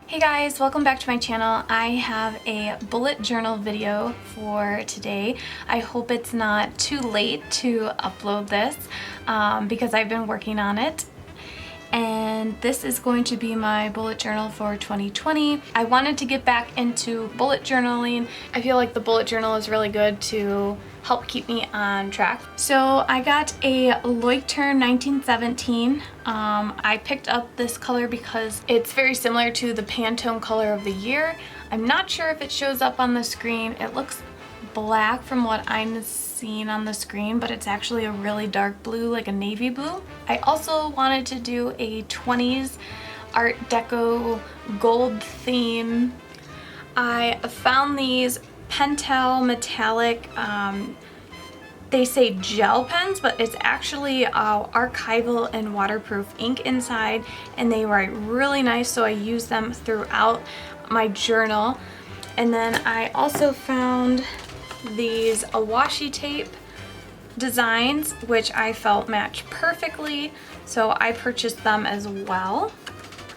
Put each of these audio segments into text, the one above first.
Hey guys, welcome back to my channel. I have a bullet journal video for today. I hope it's not too late to upload this because I've been working on it. And this is going to be my bullet journal for 2020. I wanted to get back into bullet journaling. I feel like the bullet journal is really good to help keep me on track. So I got a Leuchtturm 1917. I picked up this color because it's very similar to the Pantone color of the year. I'm not sure if it shows up on the screen. It looks black from what I'm seeing on the screen, but it's actually a really dark blue, like a navy blue. I also wanted to do a 20s Art Deco gold theme. I found these Pentel metallic, they say gel pens, but it's actually archival and waterproof ink inside, and they write really nice, so I use them throughout my journal. And then I also found these washi tape designs, which I felt match perfectly, so I purchased them as well.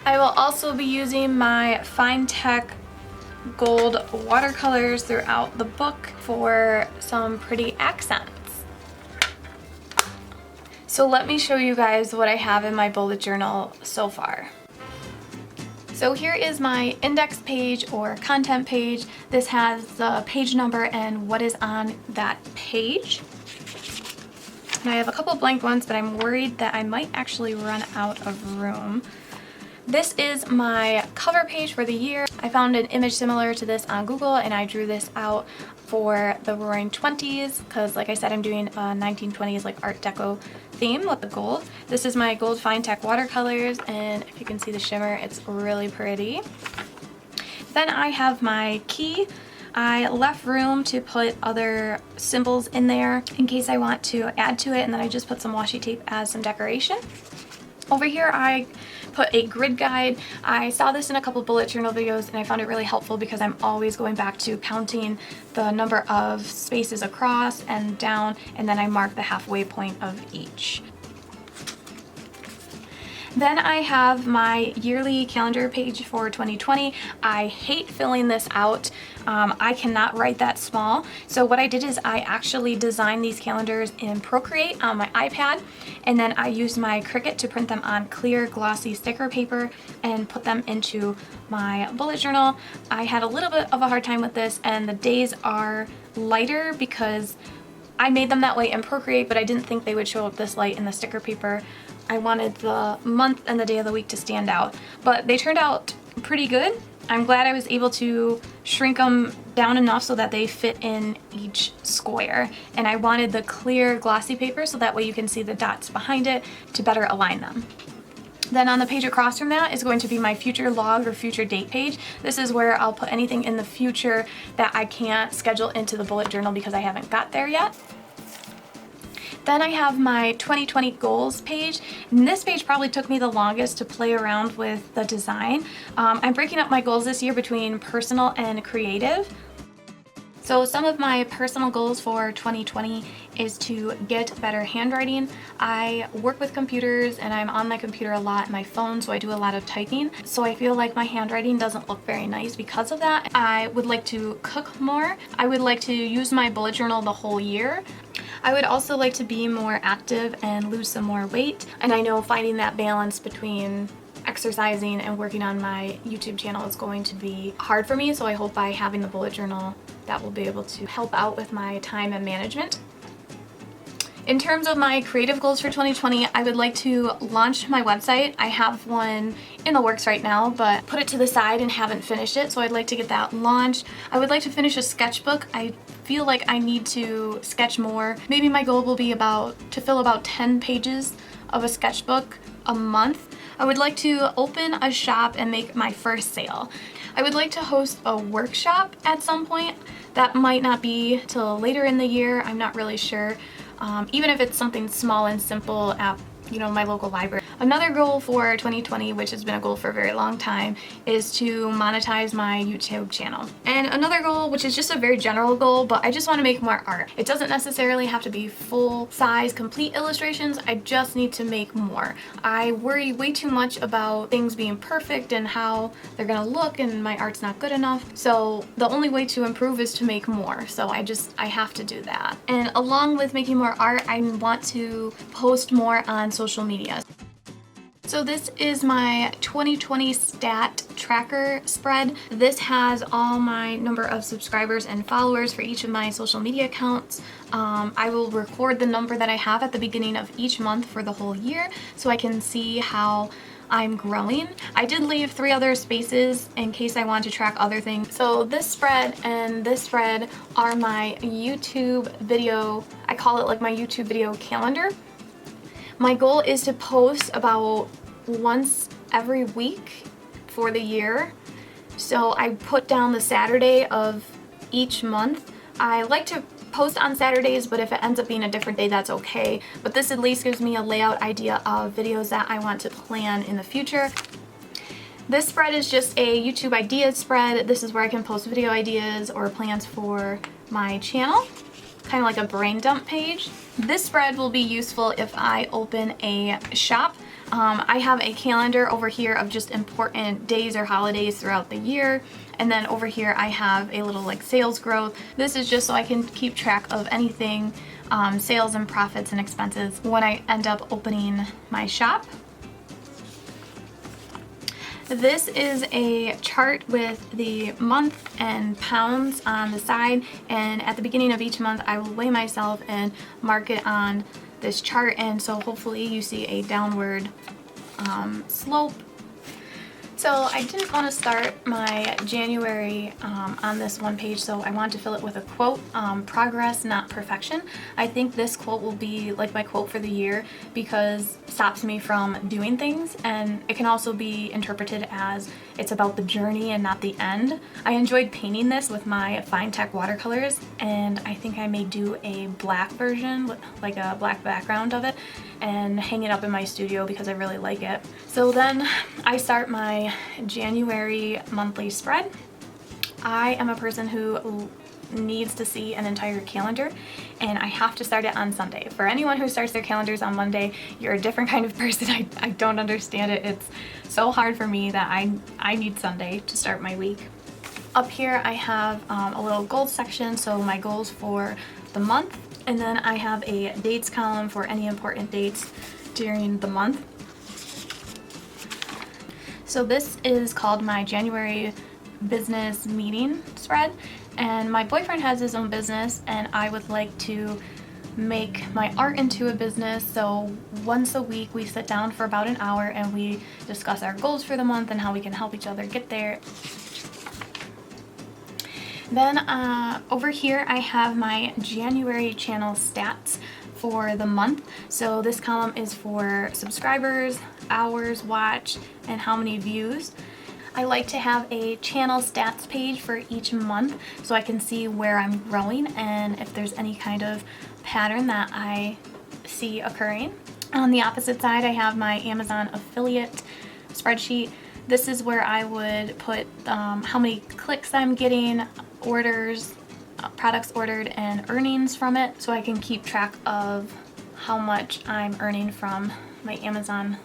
I will also be using my Fine Tech gold watercolors throughout the book for some pretty accents. So let me show you guys what I have in my bullet journal so far. So here is my index page or content page. This has the page number and what is on that page. And I have a couple blank ones, but I'm worried that I might actually run out of room. This is my cover page for the year. I found an image similar to this on Google and I drew this out for the Roaring 20s because, like I said, I'm doing a 1920s like Art Deco theme with the gold. This is my gold Fine Tech watercolors, and if you can see the shimmer, it's really pretty. Then I have my key. I left room to put other symbols in there in case I want to add to it, and then I just put some washi tape as some decoration. Over here I put a grid guide. I saw this in a couple bullet journal videos and I found it really helpful because I'm always going back to counting the number of spaces across and down, and then I mark the halfway point of each. Then I have my yearly calendar page for 2020. I hate filling this out. I cannot write that small. So what I did is I actually designed these calendars in Procreate on my iPad, and then I used my Cricut to print them on clear glossy sticker paper and put them into my bullet journal. I had a little bit of a hard time with this, and the days are lighter because I made them that way in Procreate, but I didn't think they would show up this light in the sticker paper. I wanted the month and the day of the week to stand out, but they turned out pretty good. I'm glad I was able to shrink them down enough so that they fit in each square. And I wanted the clear glossy paper so that way you can see the dots behind it to better align them. Then on the page across from that is going to be my future log or future date page. This is where I'll put anything in the future that I can't schedule into the bullet journal because I haven't got there yet. Then I have my 2020 goals page, and this page probably took me the longest to play around with the design. I'm breaking up my goals this year between personal and creative. So some of my personal goals for 2020 is to get better handwriting. I work with computers and I'm on my computer a lot, my phone, so I do a lot of typing. So I feel like my handwriting doesn't look very nice because of that. I would like to cook more. I would like to use my bullet journal the whole year. I would also like to be more active and lose some more weight. And I know finding that balance between exercising and working on my YouTube channel is going to be hard for me, so I hope by having the bullet journal that will be able to help out with my time and management. In terms of my creative goals for 2020, I would like to launch my website. I have one in the works right now, but put it to the side and haven't finished it, so I'd like to get that launched. I would like to finish a sketchbook. I feel like I need to sketch more. Maybe my goal will be to fill about 10 pages of a sketchbook a month. I would like to open a shop and make my first sale. I would like to host a workshop at some point. That might not be till later in the year, I'm not really sure. Even if it's something small and simple at my local library. Another goal for 2020, which has been a goal for a very long time, is to monetize my YouTube channel. And another goal, which is just a very general goal, but I just want to make more art. It doesn't necessarily have to be full-size, complete illustrations. I just need to make more. I worry way too much about things being perfect and how they're gonna look, and my art's not good enough. So the only way to improve is to make more. So I have to do that. And along with making more art, I want to post more on social media. So this is my 2020 stat tracker spread. This has all my number of subscribers and followers for each of my social media accounts. I will record the number that I have at the beginning of each month for the whole year so I can see how I'm growing. I did leave 3 other spaces in case I want to track other things. So this spread and this spread are my YouTube video, I call it like my YouTube video calendar. My goal is to post about once every week for the year. So I put down the Saturday of each month. I like to post on Saturdays, but if it ends up being a different day, that's okay. But this at least gives me a layout idea of videos that I want to plan in the future. This spread is just a YouTube ideas spread. This is where I can post video ideas or plans for my channel, kind of like a brain dump page. This spread will be useful if I open a shop. I have a calendar over here of just important days or holidays throughout the year. And then over here I have a little like sales growth. This is just so I can keep track of anything, sales and profits and expenses when I end up opening my shop. This is a chart with the month and pounds on the side, and at the beginning of each month I will weigh myself and mark it on this chart, and so hopefully you see a downward slope. So I didn't want to start my January on this one page, so I wanted to fill it with a quote, progress, not perfection. I think this quote will be like my quote for the year because it stops me from doing things, and it can also be interpreted as it's about the journey and not the end. I enjoyed painting this with my Fine Tech watercolors, and I think I may do a black version with like a black background of it and hang it up in my studio because I really like it. So then I start my January monthly spread. I am a person who needs to see an entire calendar, and I have to start it on Sunday. For anyone who starts their calendars on Monday, you're a different kind of person. I don't understand it. It's so hard for me that I need Sunday to start my week. Up here I have a little goals section, so my goals for the month, and then I have a dates column for any important dates during the month. So this is called my January business meeting spread, and my boyfriend has his own business and I would like to make my art into a business. So once a week we sit down for about an hour and we discuss our goals for the month and how we can help each other get there. Then over here I have my January channel stats for the month. So this column is for subscribers, hours watched, and how many views. I like to have a channel stats page for each month so I can see where I'm growing and if there's any kind of pattern that I see occurring. On the opposite side, I have my Amazon affiliate spreadsheet. This is where I would put how many clicks I'm getting, orders, products ordered, and earnings from it, so I can keep track of how much I'm earning from my Amazon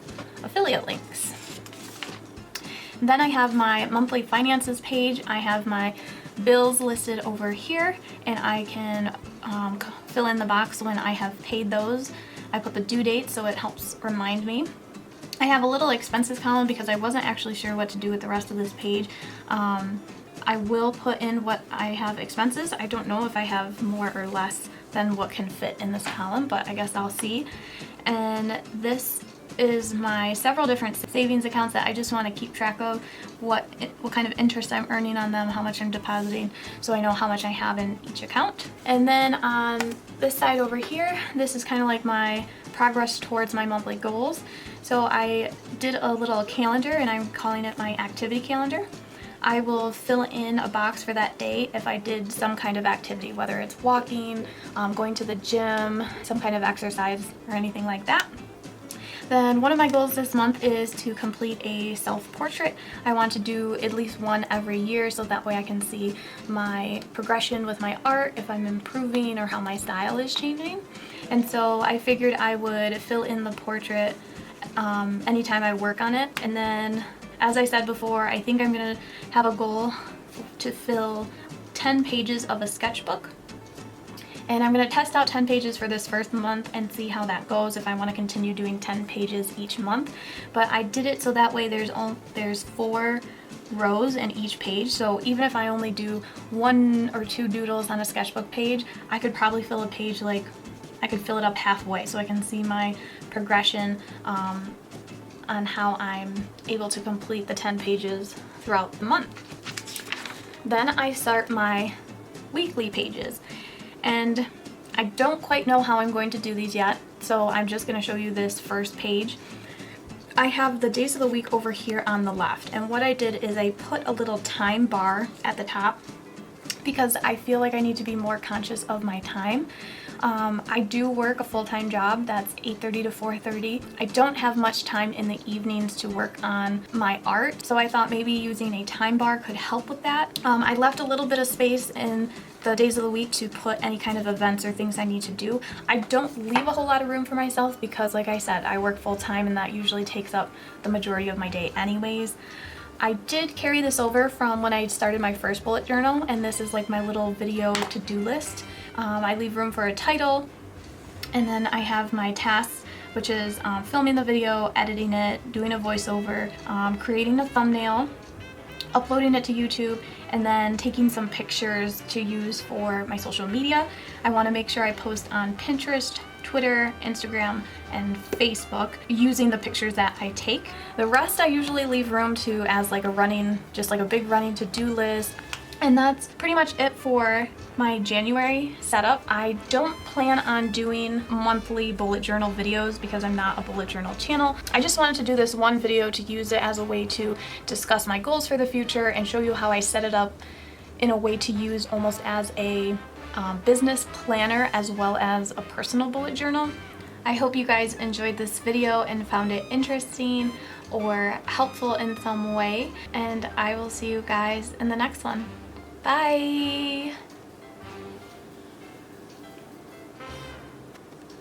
affiliate links. Then I have my monthly finances page. I have my bills listed over here, and I can fill in the box when I have paid those. I put the due date so it helps remind me. I have a little expenses column because I wasn't actually sure what to do with the rest of this page. I will put in what I have expenses. I don't know if I have more or less than what can fit in this column, but I guess I'll see. And this is my several different savings accounts that I just want to keep track of what kind of interest I'm earning on them, how much I'm depositing, so I know how much I have in each account. And then on this side over here, this is kind of like my progress towards my monthly goals. So I did a little calendar and I'm calling it my activity calendar. I will fill in a box for that day if I did some kind of activity, whether it's walking, going to the gym, some kind of exercise, or anything like that. Then one of my goals this month is to complete a self-portrait. I want to do at least one every year so that way I can see my progression with my art, if I'm improving or how my style is changing. And so I figured I would fill in the portrait anytime I work on it. And then, as I said before, I think I'm gonna have a goal to fill 10 pages of a sketchbook. And I'm going to test out 10 pages for this first month and see how that goes, if I want to continue doing 10 pages each month. But I did it so that way there's 4 rows in each page. So even if I only do 1 or 2 doodles on a sketchbook page, I could probably fill a page, like I could fill it up halfway so I can see my progression on how I'm able to complete the 10 pages throughout the month. Then I start my weekly pages. And I don't quite know how I'm going to do these yet, so I'm just going to show you this first page. I have the days of the week over here on the left, and what I did is I put a little time bar at the top because I feel like I need to be more conscious of my time. I do work a full-time job that's 8:30 to 4:30. I don't have much time in the evenings to work on my art, so I thought maybe using a time bar could help with that. I left a little bit of space in the days of the week to put any kind of events or things I need to do. I don't leave a whole lot of room for myself because, like I said, I work full-time and that usually takes up the majority of my day anyways. I did carry this over from when I started my first bullet journal, and this is like my little video to-do list. I leave room for a title, and then I have my tasks, which is filming the video, editing it, doing a voiceover, creating a thumbnail, uploading it to YouTube, and then taking some pictures to use for my social media. I want to make sure I post on Pinterest, Twitter, Instagram, and Facebook using the pictures that I take. The rest I usually leave room to as like just like a big running to-do list. And that's pretty much it for my January setup. I don't plan on doing monthly bullet journal videos because I'm not a bullet journal channel. I just wanted to do this one video to use it as a way to discuss my goals for the future and show you how I set it up in a way to use almost as a business planner as well as a personal bullet journal. I hope you guys enjoyed this video and found it interesting or helpful in some way, and I will see you guys in the next one. Bye!